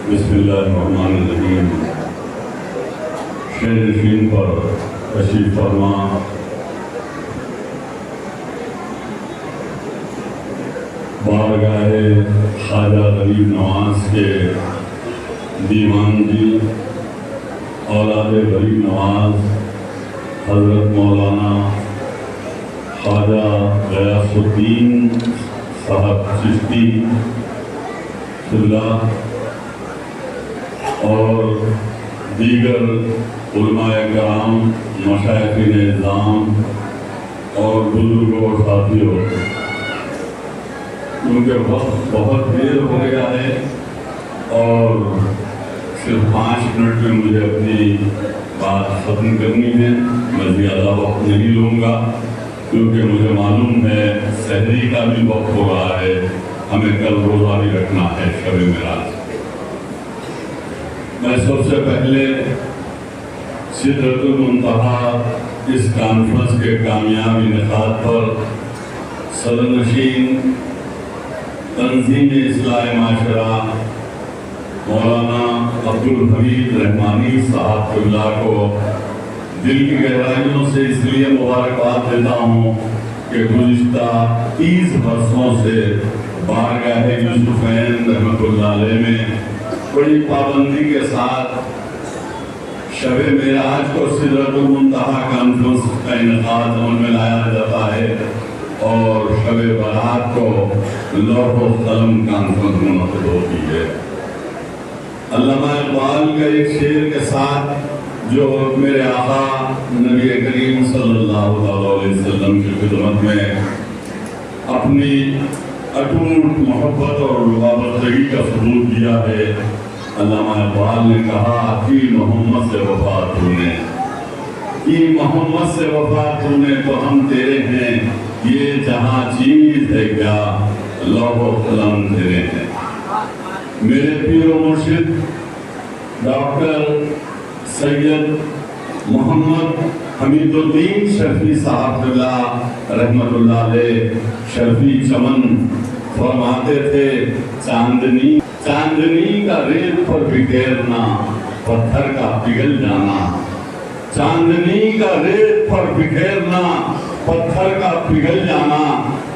بسم اللہ الرحمن الرحیم۔ شہ نشین پر تشریف فرما بارگاہ خواجہ غریب نواز کے دیوان جی اولاد غریب نواز حضرت مولانا خواجہ غیاث الدین صاحب چشتی اللہ اور دیگر علماء کرام، مشائخین اعظام اور بزرگوں اور ساتھیوں، کیونکہ وقت بہت دیر ہو گیا ہے اور صرف 5 منٹ میں مجھے اپنی بات ختم کرنی ہے۔ میں زیادہ وقت نہیں لوں گا کیونکہ مجھے معلوم ہے سحری کا بھی وقت ہو رہا ہے، ہمیں کل روزہ بھی رکھنا ہے شب معراج۔ میں سب سے پہلے سدرۃ المنتہی اس کانفرنس کے کامیاب انعقاد پر صدر نشین تنظیم اصلاح معاشرہ مولانا عبدالحمید رحمانی صاحب اللہ کو دل کی گہرائیوں سے اس لیے مبارکباد دیتا ہوں کہ گزشتہ 30 برسوں سے بارگاہ یوسفین رحمۃ اللہ علیہ میں بڑی پابندی کے ساتھ شب معراج کو سدرۃ المنتہی کانفرنس کا انعقاد عمل میں لایا جاتا ہے اور شب برات کو لوح و قلم کانفرنس منعقد ہوتی ہے۔ علامہ اقبال کا ایک شعر کے ساتھ جو میرے آقا نبی کریم صلی اللہ علیہ وسلم کی خدمت میں اپنی اٹوٹ محبت اور وابستگی کا ثبوت دیا ہے۔ علامہ اقبال نے کہا کہ محمد سے وفا تو نے، کہ محمد سے وفا تو نے تو ہم تیرے ہیں، یہ جہاں چیز ہے کیا لوح و قلم تیرے ہیں۔ میرے پیر و مرشد ڈاکٹر سید محمد حمید الدین شرفی صاحب اللہ رحمۃ اللہ علیہ شرفی چمن فرماتے تھے، چاندنی کا ریت پر بکھیرنا پتھر کا پگھل جانا، چاندنی کا ریت پر بکھیرنا پتھر کا پگھل جانا،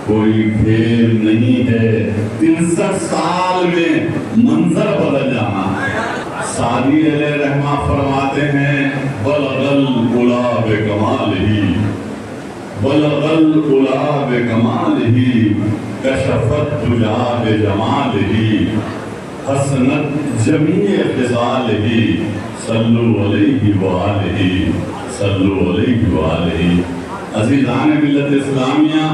کوئی کھیل نہیں ہے 63 سال میں منظر بدل جانا۔ سعدی علیہ رحمہ فرماتے ہیں، بلغ العلا بکمالہ، بلغ العلا بکمالہ، کشفت دجا بجمالہ، حسنت جمیع خصالہ، صلو علیہ وآلہ، صلو علیہ وآلہ۔ عزیزان ملت اسلامیہ،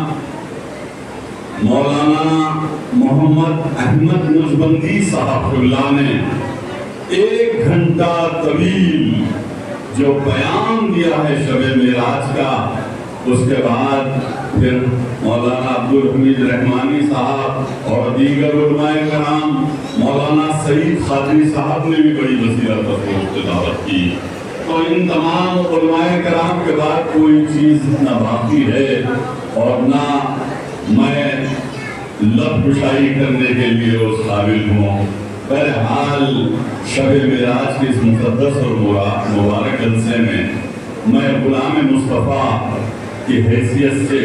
مولانا محمد احمد نقشبندی صاحب اللہ نے 1 گھنٹہ طویل جو بیان دیا ہے شب معراج کا، اس کے بعد پھر مولانا عبدالحمید رحمانی صاحب اور دیگر علماء کرام، مولانا سعید خادری صاحب نے بھی بڑی بصیرت اور تلاوت کی۔ تو ان تمام علماء کرام کے بعد کوئی چیز نہ باقی ہے اور نہ میں لب گشائی کرنے کے لیے اس قابل ہوں۔ بہرحال شب معراج کی اس مقدس اور مبارک جلسے میں غلام مصطفیٰ کی حیثیت سے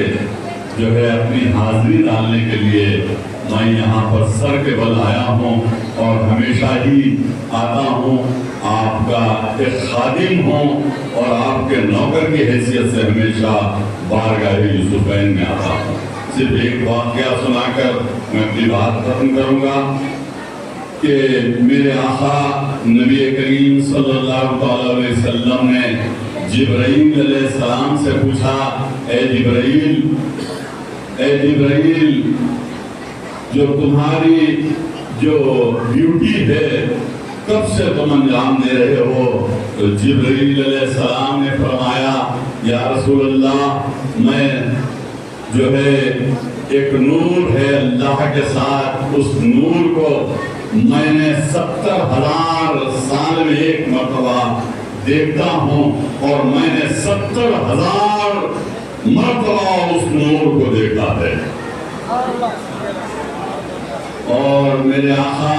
جو ہے اپنی حاضری ڈالنے کے لیے میں یہاں پر سر کے بل آیا ہوں اور ہمیشہ ہی آتا ہوں، آپ کا ایک خادم ہوں اور آپ کے نوکر کی حیثیت سے ہمیشہ بارگاہ یوسفین میں آتا ہوں۔ صرف ایک واقعہ سنا کر میں اپنی بات ختم کروں گا کہ میرے آقا نبی کریم صلی اللہ علیہ وسلم نے جبرائیل علیہ السلام سے پوچھا، اے جبرائیل، جو تمہاری جو ڈیوٹی ہے کب سے تم انجام دے رہے ہو؟ تو جبرائیل علیہ السلام نے فرمایا، یا رسول اللہ، میں جو ہے ایک نور ہے اللہ کے ساتھ، اس نور کو میں نے 70,000 سال میں 1 مرتبہ دیکھتا ہوں اور میں نے 70,000 مرتبہ اس نور کو دیکھا ہے۔ اور میرے آقا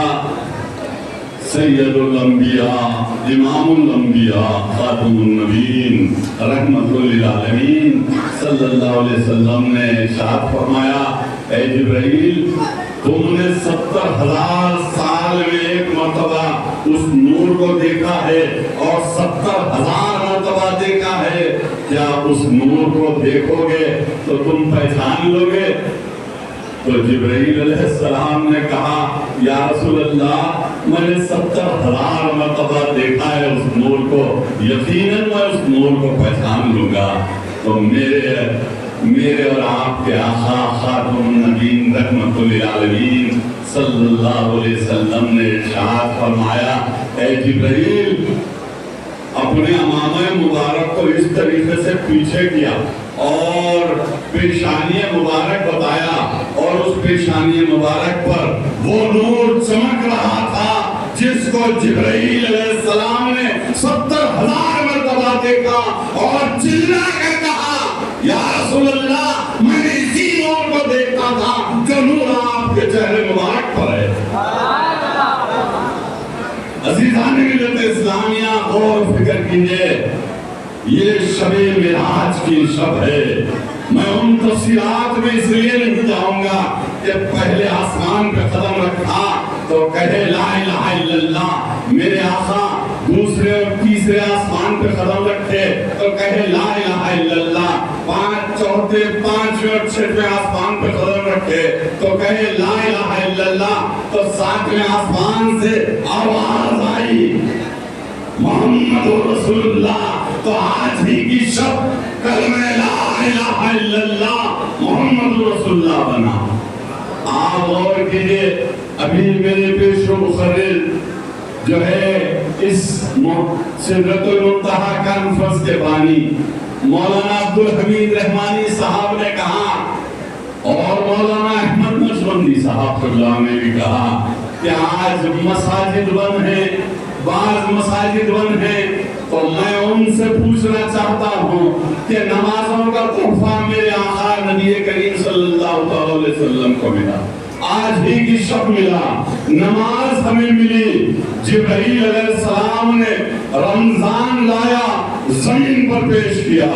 سید الانبیاء امام الانبیاء خاتم النبیین رحمت للعالمین صلی اللہ علیہ وسلم نے ارشاد فرمایا اے جبرائیل تم نے 70,000 سال میں ایک مرتبہ اس نور کو دیکھا ہے اور 70,000 مرتبہ دیکھا ہے، کیا اس نور کو دیکھو گے تو تم پہچان لو گے؟ تو جبرائیل علیہ السلام نے کہا یا رسول اللہ میں نے 70,000 مرتبہ دیکھا ہے اس نور کو، یقیناً میں اس نور کو پہچان لوں گا۔ تو میرے اور آپ کے آقا خاتم النبیین رحمت للعالمین صلی اللہ علیہ وسلم نے ارشاد فرمایا اے جبرائیل اپنے امامہ مبارک کو اس طریقے سے پیچھے کیا اور پیشانی مبارک بتایا، اور اس پیشانی مبارک پر وہ نور چمک رہا تھا جس کو جبرائیل علیہ السلام نے 70,000 مرتبہ دیکھا اور چلا کر کہا یا رسول اللہ میں نے اسی نور کو دیکھا تھا جو نور آپ کے چہرے مبارک پر ہے۔ عزیزان ملت اسلامیہ غور فکر کیجئے، یہ شب معراج کی شب ہے۔ میں ان تفصیلات میں اس لیے نہیں جاؤں گا کہ پہلے آسمان پہ قدم رکھا تو کہے لا الہ الا اللہ، میرے آقا دوسرے اور تیسرے آسمان پہ قدم رکھے تو کہے لا الہ الا اللہ، چوتھے پانچویں اور چھٹویں آسمان پہ قدم رکھے تو کہے لا الہ الا اللہ، تو ساتویں آسمان سے آواز آئی محمد رسول اللہ، تو آج ہی کی شب کلمہ لا الہ الا اللہ محمد رسول اللہ بنا۔ آپ غور کیجئے، ابھی میرے پیش و مخرج جو ہے اس سدرۃ المنتہا کانفرنس کے بانی مولانا عبدالحمید رحمانی صاحب نے کہا اور مولانا احمد نقشبندی صاحب اللہ نے بھی کہا کہ آج مساجد بند ہیں، بعض مساجد بند ہیں، تو میں ان سے پوچھنا چاہتا ہوں کہ نمازوں کا تحفہ میرے آقا نبی کریم صلی اللہ علیہ وسلم کو ملا، آج ہی کی شب ملا، نماز ہمیں ملی، جبرائیل علیہ السلام نے رمضان لایا زمین پر پیش کیا،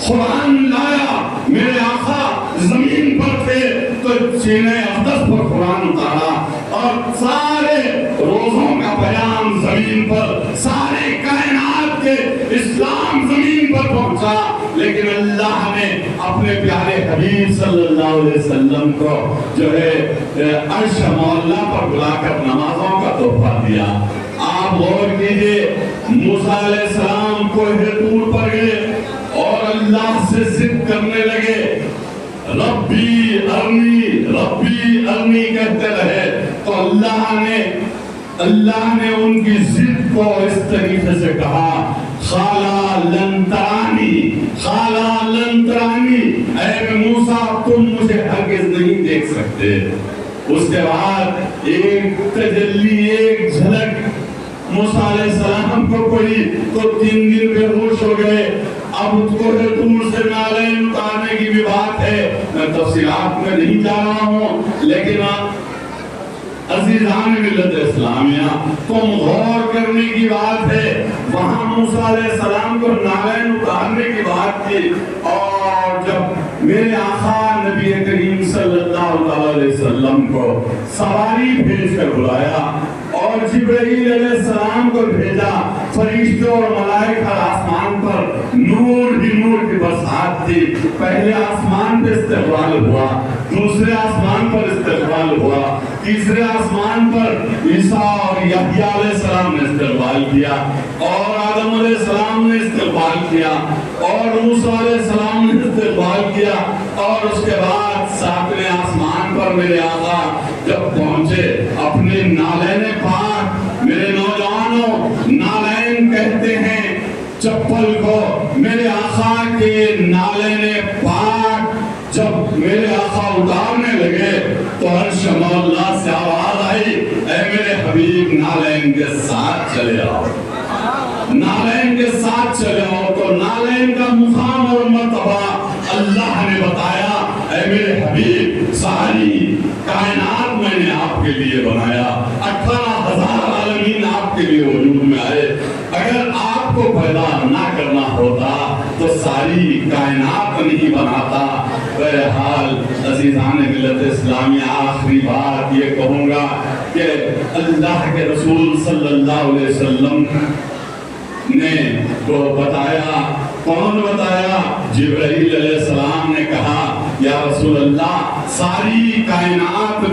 قرآن لایا میرے آقا زمین پر تھے تو سینہ اقدس پر قرآن اتارا، اور سارے روزوں کا بیان زمین پر، سارے کائنات کے اسلام زمین پر پہنچا، لیکن اللہ نے اپنے پیارے حبیب صلی اللہ علیہ وسلم کو جو ہے عرش مولا پر بلا کر نمازوں کا تحفہ دیا۔ آپ غور کیجئے، موسیٰ علیہ السلام کوہ طور پر گئے اور اللہ سے ضد کرنے لگے، ربی ارنی کہتے رہے، تو اللہ نے ان کی ضد کو اس طریقے سے کہا خالا لن ترانی، اے موسیٰ تم مجھے ہرگز نہیں دیکھ سکتے۔ اس کے بعد ایک تجلی، ایک جھلک موسیٰ علیہ السلام کو پڑی تو 3 دن بے ہوش ہو گئے۔ اب کوہ طور سے نالین اتارنے کی بھی بات ہے، میں تفصیلات میں نہیں جا رہا ہوں، لیکن عزیزان ملت اسلامیہ تم غور کرنے کی بات ہے، وہاں موسیٰ علیہ السلام کو نالین اتارنے کی بات تھی، اور جب میرے آقا نبی کریم صلی اللہ علیہ وسلم کو سواری بھیج کر بلایا اور جبرائیل علیہ السلام کو بھیجا، فرشتوں اور ملائکہ آسمان پر نور ہی نور کی برسات تھی۔ پہلے آسمان پہ استقبال ہوا، دوسرے آسمان پر استقبال ہوا، تیسرے آسمان پر عیسیٰ اور یحییٰ علیہ السلام نے استقبال کیا، اور آدم علیہ السلام نے استقبال کیا، اور موسیٰ علیہ السلام نے استقبال کیا، اور اس کے بعد 7ویں آسمان پر میرے آقا جب پہنچے اپنے نالین پاک، میرے نوجوانوں نالین کہتے ہیں چپل کو، میرے آقا کے نالین پاک جب میرے آقا اتارنے لگے تو عرش مولا سے آواز آئی اے میرے حبیب نالین کے ساتھ چلے آؤ، نالین کے ساتھ چلے آؤ۔ تو نالین کا مقام اور مرتبہ اللہ نے بتایا، اے اے میرے حبیب ساری کائنات میں نے آپ کے لیے بنایا، 18,000 عالمین آپ کے لیے وجود میں آئے، اگر آپ کو پیدا نہ کرنا ہوتا تو ساری کائنات نہیں بناتا۔ بہرحال عزیزان ملت اسلامیہ، آخری بات یہ کہوں گا کہ اللہ کے رسول صلی اللہ علیہ وسلم نے تو بتایا، کون بتایا؟ جبرائیل علیہ السلام نے کہا یا رسول اللہ ساری کائنات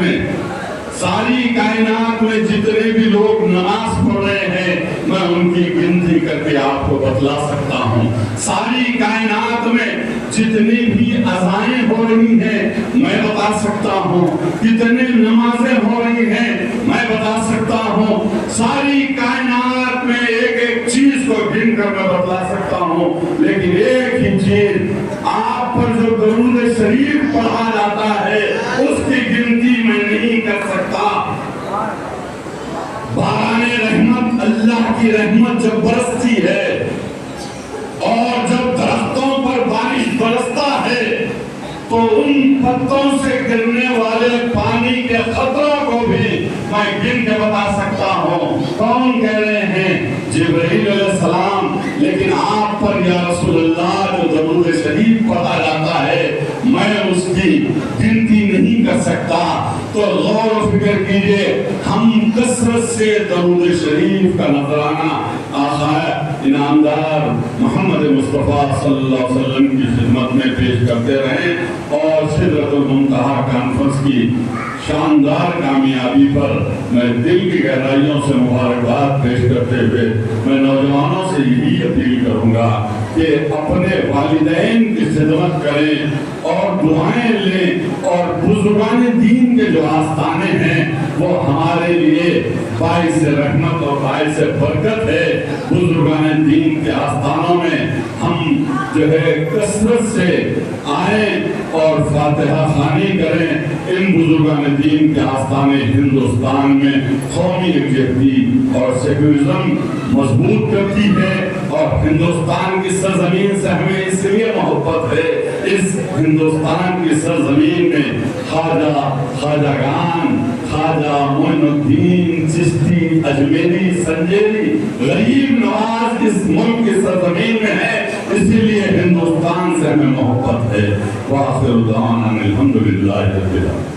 میں جتنے بھی لوگ نماز پڑھ رہے ہیں میں ان کی گنتی کر کے آپ کو بتلا سکتا ہوں، ساری کائنات میں جتنی بھی اذانیں ہو رہی ہیں میں بتا سکتا ہوں، کتنے نمازیں ہو رہی ہیں میں بتا سکتا ہوں، ساری کائنات میں ایک ایک چیز کو گن کر میں بتلا سکتا ہوں، لیکن ایک ہی چیز آپ پر جو درود شریف پڑھا جاتا ہے اس کی گنتی میں نہیں کر سکتا۔ باران رحمت، اللہ کی رحمت جب برستی ہے اور جب درختوں پر بارش برستا ہے تو ان پتوں سے گرنے والے پانی کے قطروں کو بھی میں گن کے بتا سکتا ہوں۔ کون کہہ رہے ہیں؟ جبرائیل علیہ السلام۔ لیکن آپ پر یا رسول اللہ جو درود شریف پڑھا جاتا ہے میں اس کی گنتی نہیں کر سکتا۔ تو غور و فکر کیجئے، ہم کثرت سے درود شریف کا نذرانہ آقا انعامدار محمد مصطفیٰ صلی اللہ علیہ وسلم کی خدمت میں پیش کرتے رہیں، اور سدرۃ المنتہا کانفرنس کی شاندار کامیابی پر میں دل کی گہرائیوں سے مبارکباد پیش کرتے ہوئے میں نوجوانوں سے یہی اپیل کروں گا کہ اپنے والدین کی خدمت کریں اور دعائیں لیں، اور بزرگان دین کے جو آستانے ہیں وہ ہمارے لیے باعث رحمت اور باعث برکت ہے۔ بزرگان دین کے آستانوں میں ہم جو ہے کثرت سے آئیں اور فاتحہ خوانی کریں۔ ان بزرگان دین کے آستانے ہندوستان میں قومی یکجہتی اور سیکولرزم مضبوط کرتی ہے، اور ہندوستان کی سرزمین سے ہمیں اس لیے محبت ہے، اس ہندوستان کی سرزمین میں خواجگان، خواجہ معین الدین چشتی، اجمیری، سنجیری، غریب نواز اس ملک کی سرزمین میں ہے، اسی لیے ہندوستان سے ہمیں محبت ہے۔ وآخر دعوانا الحمدللہ رب العالمین۔